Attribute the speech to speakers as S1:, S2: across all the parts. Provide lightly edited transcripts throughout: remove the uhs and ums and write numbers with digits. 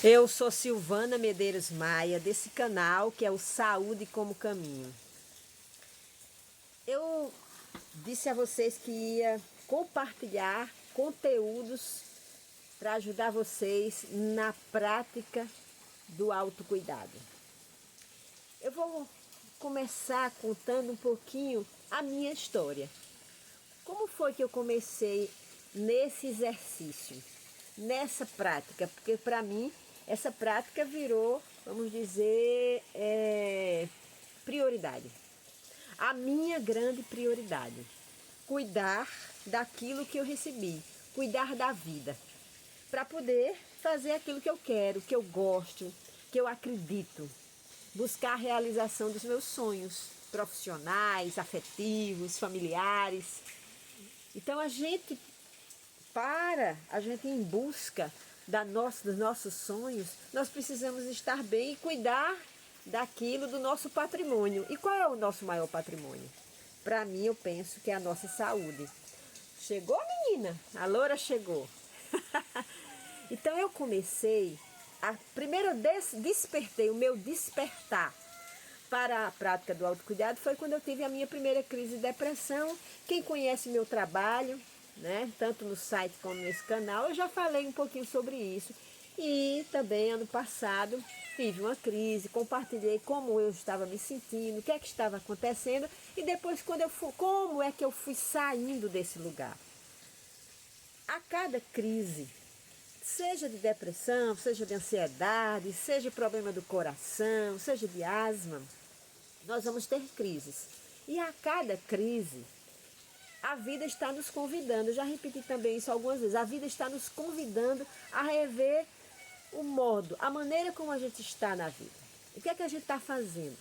S1: Eu sou Silvana Medeiros Maia, desse canal que é o Saúde como Caminho. Eu disse a vocês que ia compartilhar conteúdos para ajudar vocês na prática do autocuidado. Eu vou começar contando um pouquinho a minha história. Como foi que eu comecei nesse exercício, nessa prática? Porque para mim essa prática virou, vamos dizer, prioridade. A minha grande prioridade. Cuidar daquilo que eu recebi, cuidar da vida, para poder fazer aquilo que eu quero, que eu gosto, que eu acredito. Buscar a realização dos meus sonhos profissionais, afetivos, familiares. Então a gente ir em busca dos nossos sonhos, nós precisamos estar bem e cuidar daquilo do nosso patrimônio. E qual é o nosso maior patrimônio? Para mim, eu penso que é a nossa saúde. Chegou, menina? A loura chegou. Então eu comecei, primeiro eu despertei, o meu despertar para a prática do autocuidado foi quando eu tive a minha primeira crise de depressão. Quem conhece meu trabalho, né, tanto no site como nesse canal, eu já falei um pouquinho sobre isso. E também ano passado tive uma crise, compartilhei como eu estava me sentindo, o que é que estava acontecendo e depois como é que eu fui saindo desse lugar. A cada crise, seja de depressão, seja de ansiedade, seja problema do coração, seja de asma, nós vamos ter crises. E a cada crise, a vida está nos convidando, eu já repeti também isso algumas vezes, a vida está nos convidando a rever o modo, a maneira como a gente está na vida. O que é que a gente está fazendo?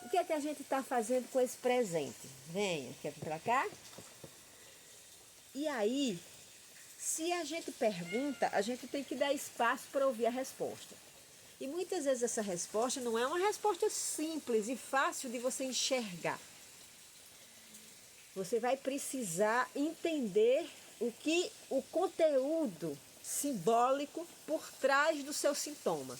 S1: O que é que a gente está fazendo com esse presente? Venha, quer vir para cá? E aí, se a gente pergunta, a gente tem que dar espaço para ouvir a resposta. E muitas vezes essa resposta não é uma resposta simples e fácil de você enxergar. Você vai precisar entender o conteúdo simbólico por trás do seu sintoma.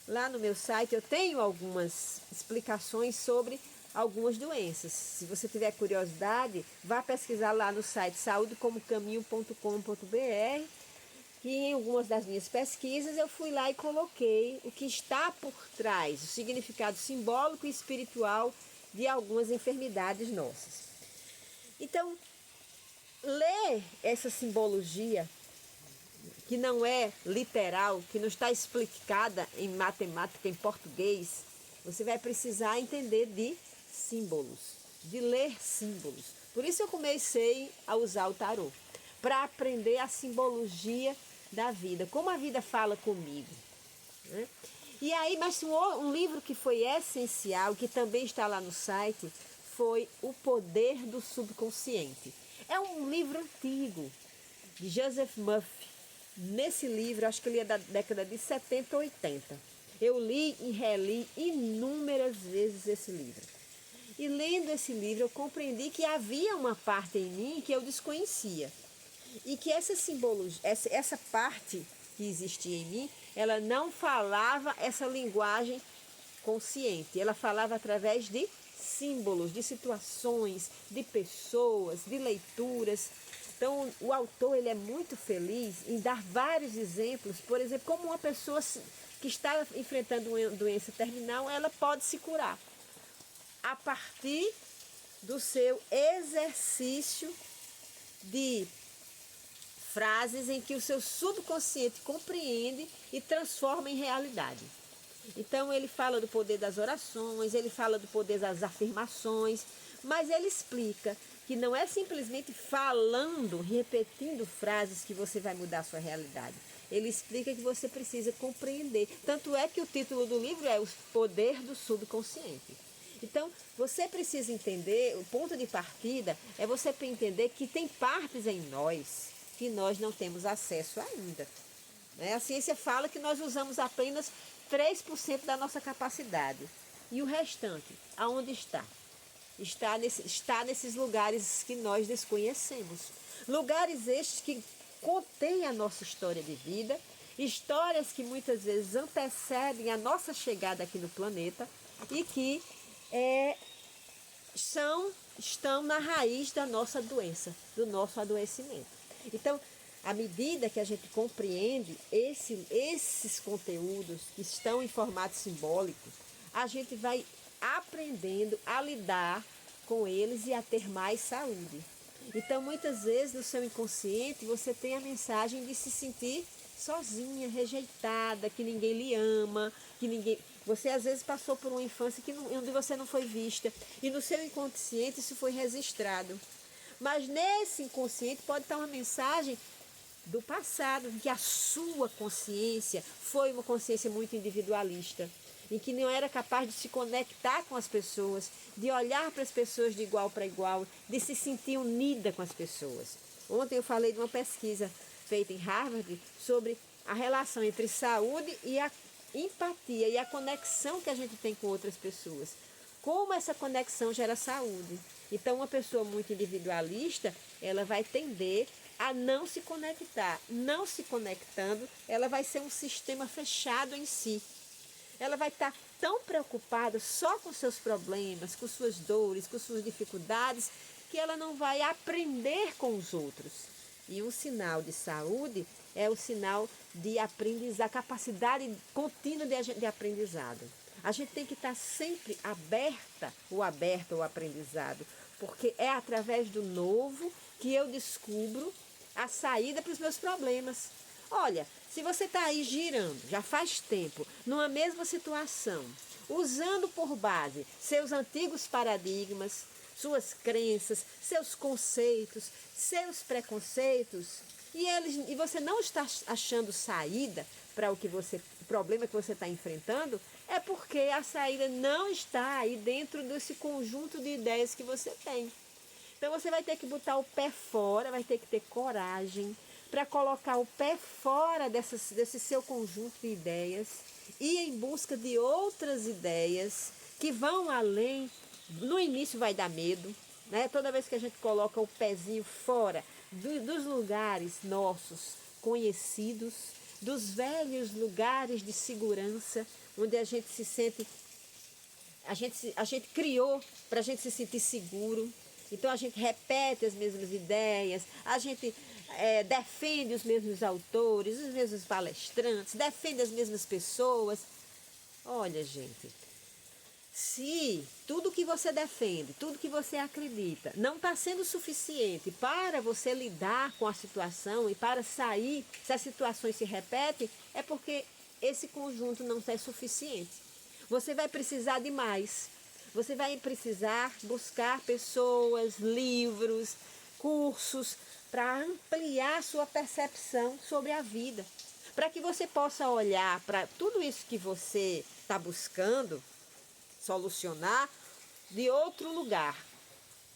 S1: Lá no meu site eu tenho algumas explicações sobre algumas doenças. Se você tiver curiosidade, vá pesquisar lá no site saudecomocaminho.com.br, que em algumas das minhas pesquisas eu fui lá e coloquei o que está por trás, o significado simbólico e espiritual de algumas enfermidades nossas. Então, ler essa simbologia, que não é literal, que não está explicada em matemática, em português, você vai precisar entender de símbolos, de ler símbolos. Por isso eu comecei a usar o tarô, para aprender a simbologia da vida, como a vida fala comigo, né? E aí, mas um livro que foi essencial, que também está lá no site, foi O Poder do Subconsciente. É um livro antigo, de Joseph Murphy. Nesse livro, acho que ele é da década de 70 ou 80. Eu li e reli inúmeras vezes esse livro. E lendo esse livro, eu compreendi que havia uma parte em mim que eu desconhecia. E que essa simbologia, essa parte que existia em mim, ela não falava essa linguagem consciente. Ela falava através de símbolos, de situações, de pessoas, de leituras. Então, o autor ele é muito feliz em dar vários exemplos. Por exemplo, como uma pessoa que está enfrentando uma doença terminal, ela pode se curar a partir do seu exercício de frases em que o seu subconsciente compreende e transforma em realidade. Então ele fala do poder das orações, ele fala do poder das afirmações, mas ele explica que não é simplesmente falando, repetindo frases que você vai mudar a sua realidade. Ele explica que você precisa compreender. Tanto é que o título do livro é O Poder do Subconsciente. Então, você precisa entender, o ponto de partida é você entender que tem partes em nós que nós não temos acesso ainda. A ciência fala que nós usamos apenas 3% da nossa capacidade. E o restante, aonde está? Está nesses lugares que nós desconhecemos. Lugares estes que contêm a nossa história de vida Histórias que muitas vezes antecedem a nossa chegada aqui no planeta e que estão na raiz da nossa doença, do nosso adoecimento. Então, à medida que a gente compreende esses conteúdos que estão em formato simbólico, a gente vai aprendendo a lidar com eles e a ter mais saúde. Então, muitas vezes, no seu inconsciente, você tem a mensagem de se sentir sozinha, rejeitada, que ninguém lhe ama, que ninguém... Você, às vezes, passou por uma infância onde você não foi vista. E no seu inconsciente isso foi registrado. Mas nesse inconsciente pode estar uma mensagem do passado, que a sua consciência foi uma consciência muito individualista, em que não era capaz de se conectar com as pessoas, de olhar para as pessoas de igual para igual, de se sentir unida com as pessoas. Ontem eu falei de uma pesquisa feita em Harvard sobre a relação entre saúde e a empatia e a conexão que a gente tem com outras pessoas. Como essa conexão gera saúde. Então, uma pessoa muito individualista, ela vai tender a não se conectar. Não se conectando, ela vai ser um sistema fechado em si. Ela vai estar tão preocupada só com seus problemas, com suas dores, com suas dificuldades, que ela não vai aprender com os outros. E um sinal de saúde é o sinal de aprendizado, capacidade contínua de aprendizado. A gente tem que estar sempre aberta ou aberto ao aprendizado, porque é através do novo que eu descubro a saída para os meus problemas. Olha, se você está aí girando, já faz tempo, numa mesma situação, usando por base seus antigos paradigmas, suas crenças, seus conceitos, seus preconceitos, e você não está achando saída para o problema que você está enfrentando, é porque a saída não está aí dentro desse conjunto de ideias que você tem. Então você vai ter que botar o pé fora, vai ter que ter coragem para colocar o pé fora desse seu conjunto de ideias e ir em busca de outras ideias que vão além. No início vai dar medo, né? Toda vez que a gente coloca o pezinho fora dos lugares nossos conhecidos, dos velhos lugares de segurança, onde a gente se sente, a gente criou para a gente se sentir seguro. Então a gente repete as mesmas ideias, a gente defende os mesmos autores, os mesmos palestrantes, defende as mesmas pessoas. Olha, gente, se tudo que você defende, tudo que você acredita, não está sendo suficiente para você lidar com a situação e para sair, se as situações se repetem, é porque esse conjunto não é suficiente. Você vai precisar de mais. Você vai precisar buscar pessoas, livros, cursos, para ampliar sua percepção sobre a vida. Para que você possa olhar para tudo isso que você está buscando solucionar de outro lugar,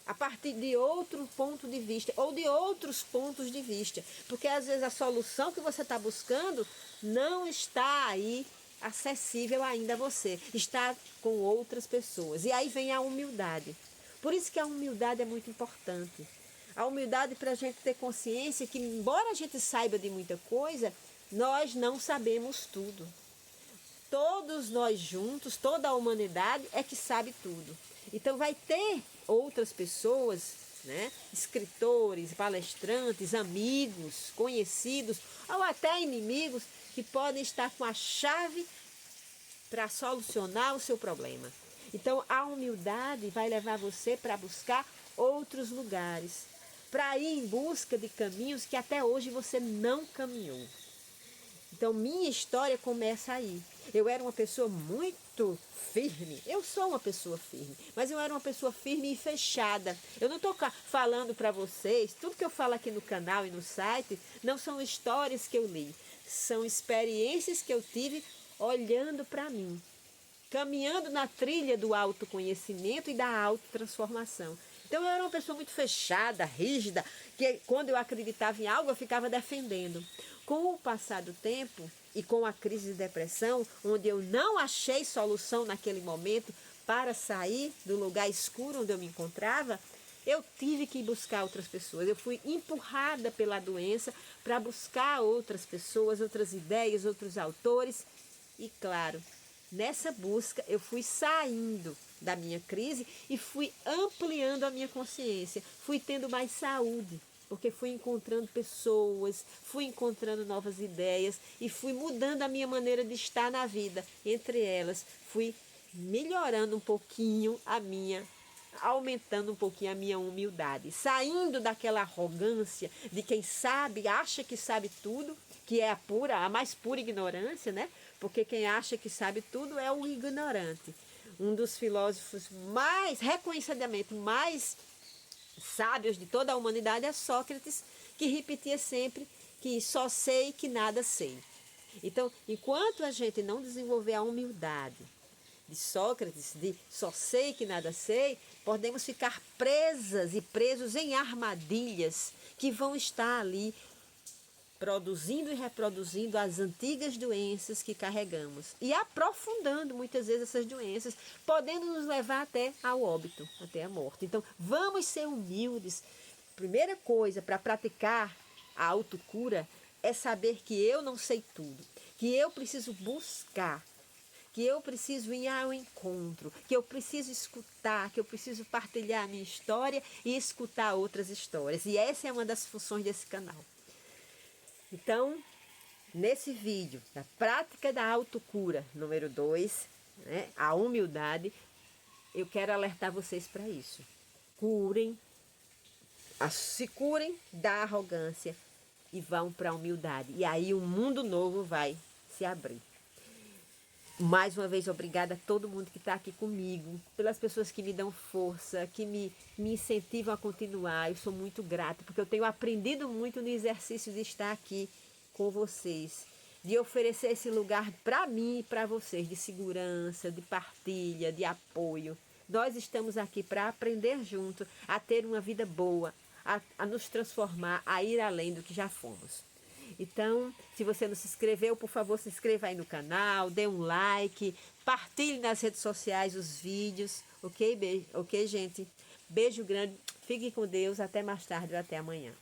S1: a partir de outro ponto de vista ou de outros pontos de vista, porque às vezes a solução que você está buscando não está aí acessível ainda a você, está com outras pessoas. E aí vem a humildade. Por isso que a humildade é muito importante. A humildade para a gente ter consciência que, embora a gente saiba de muita coisa, nós não sabemos tudo. Todos nós juntos, toda a humanidade é que sabe tudo. Então vai ter outras pessoas, né? Escritores, palestrantes, amigos, conhecidos ou até inimigos que podem estar com a chave para solucionar o seu problema. Então a humildade vai levar você para buscar outros lugares, para ir em busca de caminhos que até hoje você não caminhou. Então, minha história começa aí. Eu era uma pessoa muito firme. Eu sou uma pessoa firme, mas eu era uma pessoa firme e fechada. Eu não estou falando para vocês, tudo que eu falo aqui no canal e no site, não são histórias que eu li. São experiências que eu tive olhando para mim, caminhando na trilha do autoconhecimento e da autotransformação. Então, eu era uma pessoa muito fechada, rígida, que quando eu acreditava em algo, eu ficava defendendo. Com o passar do tempo e com a crise de depressão, onde eu não achei solução naquele momento para sair do lugar escuro onde eu me encontrava, Eu tive que buscar outras pessoas. Eu fui empurrada pela doença para buscar outras pessoas, outras ideias, outros autores. E claro, nessa busca eu fui saindo da minha crise e fui ampliando a minha consciência. Fui tendo mais saúde, porque fui encontrando pessoas, fui encontrando novas ideias e fui mudando a minha maneira de estar na vida. Entre elas, fui melhorando um pouquinho aumentando um pouquinho a minha humildade, saindo daquela arrogância de quem sabe, acha que sabe tudo, que é a mais pura ignorância, né? Porque quem acha que sabe tudo é o ignorante. Um dos filósofos reconhecidamente mais sábios de toda a humanidade é Sócrates, que repetia sempre que só sei que nada sei. Então, enquanto a gente não desenvolver a humildade de Sócrates, de só sei que nada sei, podemos ficar presas e presos em armadilhas que vão estar ali produzindo e reproduzindo as antigas doenças que carregamos e aprofundando muitas vezes essas doenças, podendo nos levar até ao óbito, até a morte. Então, vamos ser humildes. Primeira coisa para praticar a autocura é saber que eu não sei tudo, que eu preciso buscar, que eu preciso ir ao encontro, que eu preciso escutar, que eu preciso partilhar a minha história e escutar outras histórias. E essa é uma das funções desse canal. Então, nesse vídeo, da prática da autocura, número 2, né, a humildade, eu quero alertar vocês para isso. Se curem da arrogância e vão para a humildade. E aí um mundo novo vai se abrir. Mais uma vez, obrigada a todo mundo que está aqui comigo, pelas pessoas que me dão força, que me incentivam a continuar. Eu sou muito grata, porque eu tenho aprendido muito no exercício de estar aqui com vocês, de oferecer esse lugar para mim e para vocês, de segurança, de partilha, de apoio. Nós estamos aqui para aprender junto, a ter uma vida boa, a nos transformar, a ir além do que já fomos. Então, se você não se inscreveu, por favor, se inscreva aí no canal, dê um like, partilhe nas redes sociais os vídeos, ok? Ok, gente? Beijo grande, fique com Deus, até mais tarde ou até amanhã.